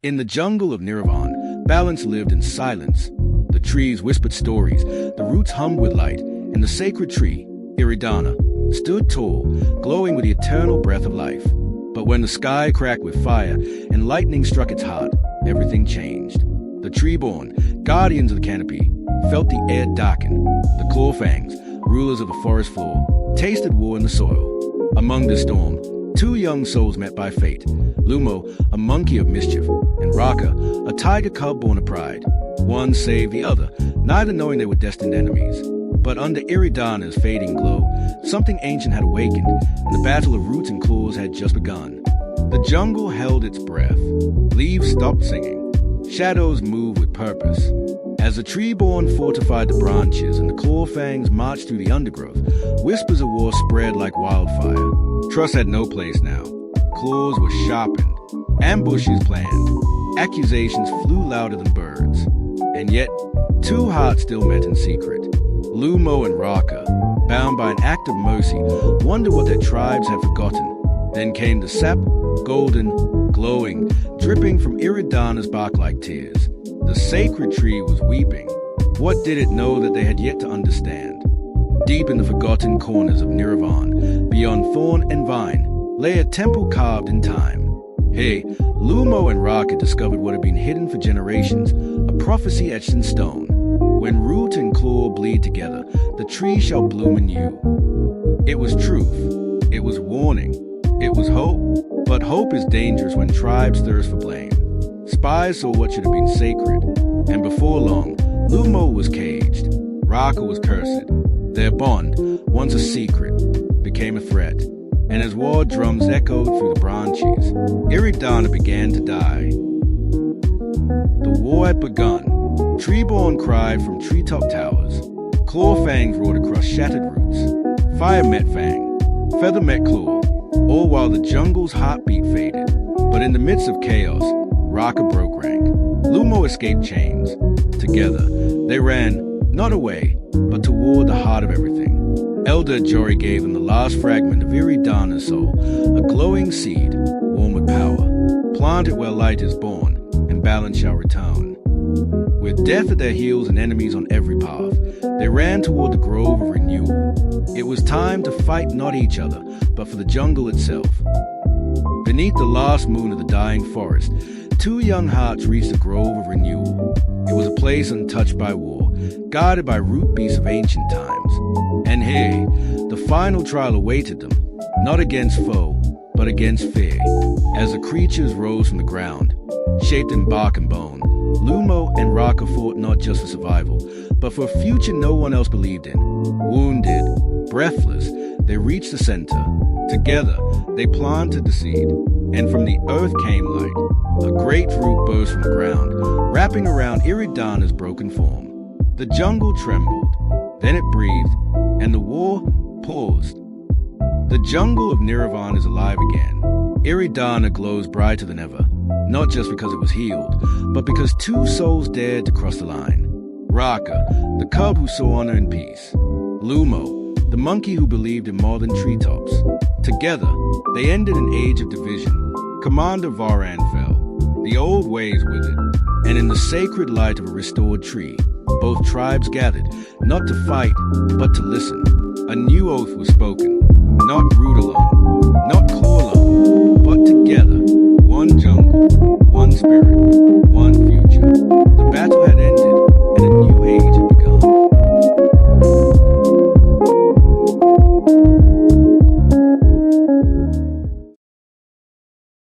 In the jungle of Niravan, balance lived in silence. The trees whispered stories, the roots hummed with light, and the sacred tree, Iridana, stood tall, glowing with the eternal breath of life. But when the sky cracked with fire and lightning struck its heart, everything changed. The Treeborn, guardians of the canopy, felt the air darken. The Clawfangs, rulers of the forest floor, tasted war in the soil. Among the storm, two young souls met by fate. Lumo, a monkey of mischief, and Raka, a tiger cub born of pride. One saved the other, neither knowing they were destined enemies. But under Iridana's fading glow, something ancient had awakened, and the battle of roots and claws had just begun. The jungle held its breath. Leaves stopped singing. Shadows moved with purpose. As the Treeborn fortified the branches and the Clawfangs marched through the undergrowth, whispers of war spread like wildfire. Trust had no place now. Claws were sharpened. Ambushes planned. Accusations flew louder than birds. And yet, two hearts still met in secret. Lumo and Raka, bound by an act of mercy, wondered what their tribes had forgotten. Then came the sap, golden, glowing, dripping from Iridana's bark like tears. The sacred tree was weeping. What did it know that they had yet to understand? Deep in the forgotten corners of Niravan, beyond thorn and vine, lay a temple carved in time. Hey, Lumo and Raka discovered what had been hidden for generations, a prophecy etched in stone. When root and claw bleed together, the tree shall bloom anew. It was truth. It was warning. It was hope. But hope is dangerous when tribes thirst for blame. Spies saw what should have been sacred. And before long, Lumo was caged. Raka was cursed. Their bond, once a secret, became a threat. And as war drums echoed through the branches, Iridana began to die. The war had begun. Treeborn cried from treetop towers. Clawfangs roared across shattered roots. Fire met fang. Feather met claw. All while the jungle's heartbeat faded. But in the midst of chaos, Raka broke rank. Lumo escaped chains. Together, they ran, not away, but toward the heart of everything. Elder Jory gave them the last fragment of Iridana's soul, a glowing seed, warm with power. Plant it where light is born, and balance shall return. With death at their heels and enemies on every path, they ran toward the grove of renewal. It was time to fight not each other, but for the jungle itself. Beneath the last moon of the dying forest, two young hearts reached the grove of renewal. It was a place untouched by war, guarded by root beasts of ancient times. And hey, the final trial awaited them, not against foe, but against fear. As the creatures rose from the ground, shaped in bark and bone, Lumo and Raka fought not just for survival, but for a future no one else believed in. Wounded, breathless, they reached the center. Together, they planted the seed, and from the earth came light. A great root burst from the ground, wrapping around Iridana's broken form. The jungle trembled, then it breathed, and the war paused. The jungle of Niravan is alive again. Iridana glows brighter than ever, not just because it was healed, but because two souls dared to cross the line. Raka, the cub who saw honor and peace. Lumo, the monkey who believed in more than treetops. Together, they ended an age of division. Commander Varan fell. The old ways withered. And in the sacred light of a restored tree, both tribes gathered, not to fight, but to listen. A new oath was spoken. Not root alone, not claw alone, but together. One jungle, one spirit.